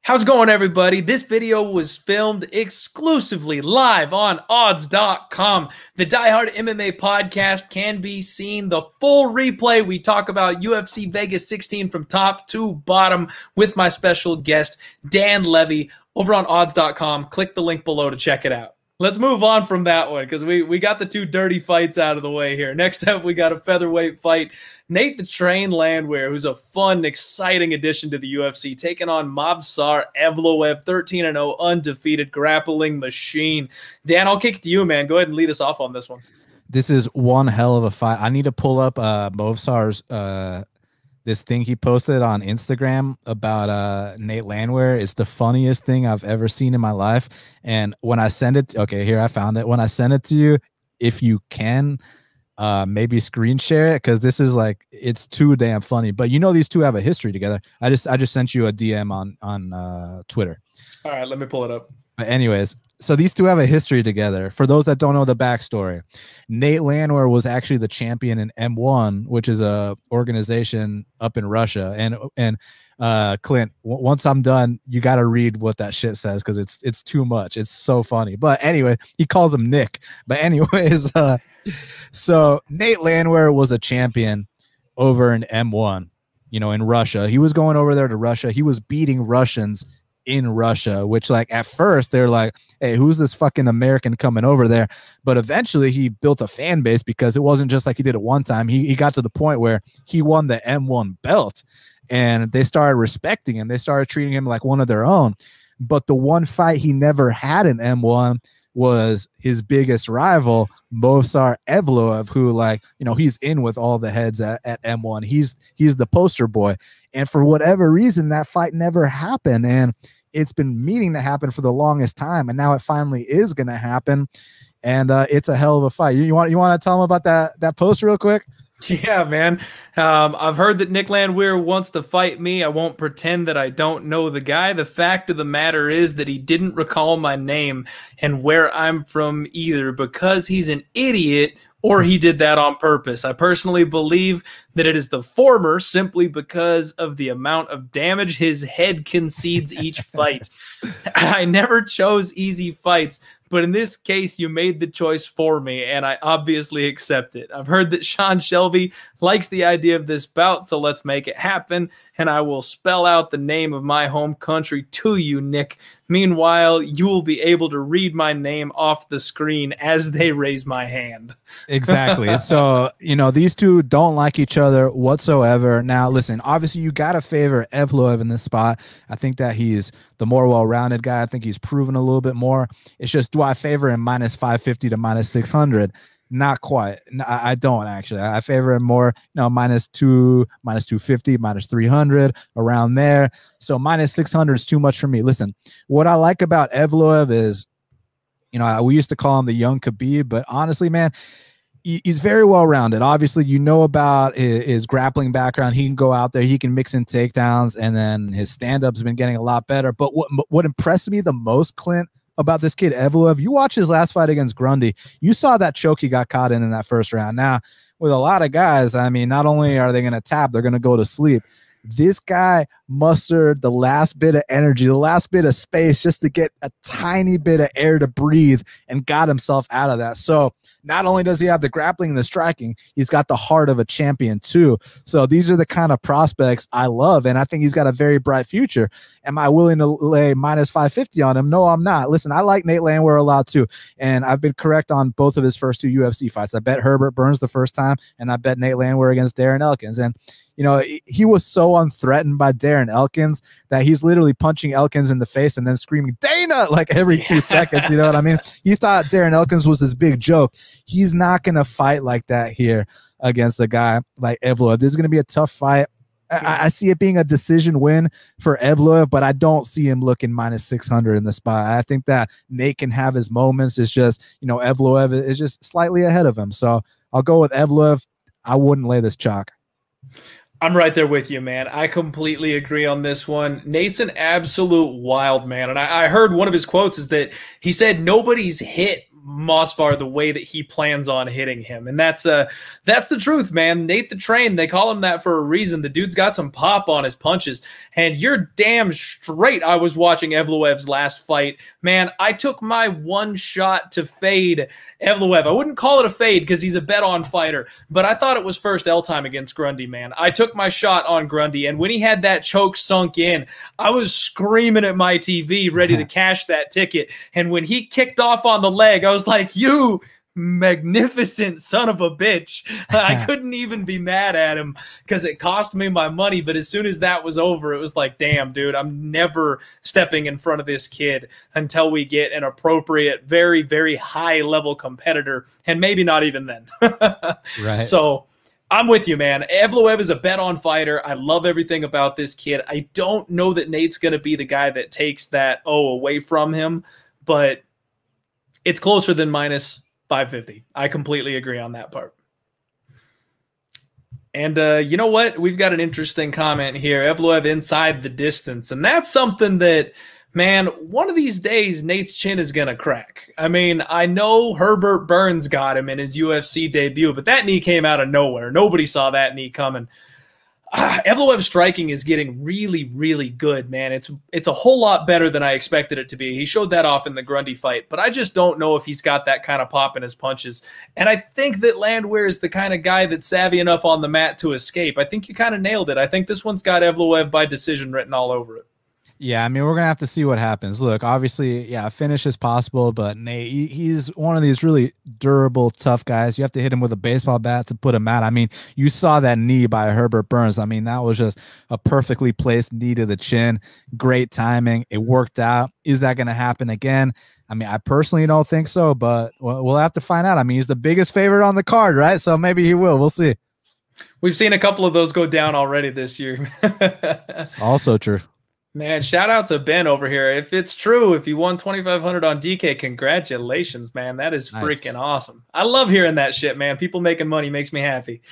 How's it going, everybody? This video was filmed exclusively live on odds.com. The Diehard MMA podcast can be seen. The full replay. We talk about UFC Vegas 16 from top to bottom with my special guest, Dan Levi, over on odds.com. Click the link below to check it out. Let's move on from that one because we got the two dirty fights out of the way here. Next up, we got a featherweight fight. Nate the Train Landwehr, who's a fun, exciting addition to the UFC, taking on Movsar Evloev, 13-0, undefeated grappling machine. Dan, I'll kick it to you, man. Go ahead and lead us off on this one. This is one hell of a fight. I need to pull up Movsar's this thing he posted on Instagram about Nate Landwehr. It's the funniest thing I've ever seen in my life. And when I send it, okay, here I found it. When I send it to you, if you can, maybe screen share it, because this is like, it's too damn funny. But you know, these two have a history together. I just sent you a DM on Twitter. All right, let me pull it up. But anyways, so these two have a history together. For those that don't know the backstory, Nate Landwehr was actually the champion in M1, which is a organization up in Russia. And Clint, once I'm done, you got to read what that shit says, because it's too much. It's so funny. But anyway, he calls him Nick. But anyways, so Nate Landwehr was a champion over in M1, you know, in Russia. He was going over there to Russia. He was beating Russians in Russia, which, like, at first they're like, hey, who's this fucking American coming over there? But eventually he built a fan base, because it wasn't just like he did it one time. He got to the point where he won the M1 belt, and they started respecting him. They started treating him like one of their own. But the one fight he never had in M1 was his biggest rival, Movsar Evloev, who, like, you know, he's in with all the heads at M1. He's the poster boy. And for whatever reason, that fight never happened. And it's been meaning to happen for the longest time. And now it finally is going to happen. And it's a hell of a fight. You want to tell him about that post real quick? Yeah, man. I've heard that Nick Landwehr wants to fight me. I won't pretend that I don't know the guy. The fact of the matter is that he didn't recall my name and where I'm from either, because he's an idiot, or he did that on purpose. I personally believe that it is the former, simply because of the amount of damage his head concedes each fight. I never chose easy fights, but in this case, you made the choice for me, and I obviously accept it. I've heard that Sean Shelby likes the idea of this bout, so let's make it happen, and I will spell out the name of my home country to you, Nick. Meanwhile, you will be able to read my name off the screen as they raise my hand. Exactly. So, you know, these two don't like each other whatsoever. Now, listen, obviously you got to favor Evloev in this spot. I think that he's the more well-rounded guy. I think he's proven a little bit more. It's just, do I favor him minus 550 to minus 600? Not quite. No, I don't, actually. I favor him more, you know, minus 250, minus 300, around there. So minus 600 is too much for me. Listen, what I like about Evloev is, you know, we used to call him the young Khabib, but honestly, man, he's very well-rounded. Obviously, you know about his grappling background. He can go out there, he can mix in takedowns, and then his stand-up's been getting a lot better. But what impressed me the most, Clint, about this kid Evloev, you watch his last fight against Grundy, you saw that choke he got caught in that first round. Now, with a lot of guys, I mean, not only are they going to tap, they're going to go to sleep. This guy mustered the last bit of energy, the last bit of space, just to get a tiny bit of air to breathe, and got himself out of that. So not only does he have the grappling and the striking, he's got the heart of a champion too. So these are the kind of prospects I love, and I think he's got a very bright future. Am I willing to lay minus 550 on him? No, I'm not. Listen, I like Nate Landwehr a lot too, and I've been correct on both of his first two UFC fights. I bet Herbert Burns the first time, and I bet Nate Landwehr against Darren Elkins. And you know, he was so unthreatened by Darren Elkins that he's literally punching Elkins in the face and then screaming Dana like every 2 seconds. You know what I mean? You thought Darren Elkins was this big joke. He's not going to fight like that here against a guy like Evloev. This is going to be a tough fight. I see it being a decision win for Evloev, but I don't see him looking minus 600 in the spot. I think that Nate can have his moments. It's just, you know, Evloev is just slightly ahead of him. So I'll go with Evloev. I wouldn't lay this chalk. I'm right there with you, man. I completely agree on this one. Nate's an absolute wild man. And I heard one of his quotes is that he said, nobody's hit Movsar the way that he plans on hitting him. And that's the truth, man. Nate the Train, they call him that for a reason. The dude's got some pop on his punches. And you're damn straight I was watching Evloev's last fight. Man, I took my one shot to fade Evloev. I wouldn't call it a fade because he's a bet-on fighter, but I thought it was first L time against Grundy, man. I took my shot on Grundy, and when he had that choke sunk in, I was screaming at my TV, ready to cash that ticket. And when he kicked off on the leg, I was like, you magnificent son of a bitch. I couldn't even be mad at him because it cost me my money. But as soon as that was over, it was like, damn, dude, I'm never stepping in front of this kid until we get an appropriate, very, very high level competitor. And maybe not even then. Right. So I'm with you, man. Evloev is a bet-on fighter. I love everything about this kid. I don't know that Nate's going to be the guy that takes that away from him, but it's closer than minus 550. I completely agree on that part. And you know what? We've got an interesting comment here. Evloev inside the distance. And that's something that, man, one of these days, Nate's chin is going to crack. I mean, I know Herbert Burns got him in his UFC debut, but that knee came out of nowhere. Nobody saw that knee coming. Evloev's striking is getting really, really good, man. It's a whole lot better than I expected it to be. He showed that off in the Grundy fight, but I just don't know if he's got that kind of pop in his punches. And I think that Landwehr is the kind of guy that's savvy enough on the mat to escape. I think you kind of nailed it. I think this one's got Evloev by decision written all over it. Yeah, I mean, we're going to have to see what happens. Look, obviously, yeah, finish is possible, but Nate, he's one of these really durable, tough guys. You have to hit him with a baseball bat to put him out. I mean, you saw that knee by Herbert Burns. I mean, that was just a perfectly placed knee to the chin. Great timing. It worked out. Is that going to happen again? I mean, I personally don't think so, but we'll have to find out. I mean, he's the biggest favorite on the card, right? So maybe he will. We'll see. We've seen a couple of those go down already this year. It's also true. Man, shout out to Ben over here. If it's true, if you won 2,500 on DK, congratulations, man. That is freaking awesome. I love hearing that shit, man. People making money makes me happy.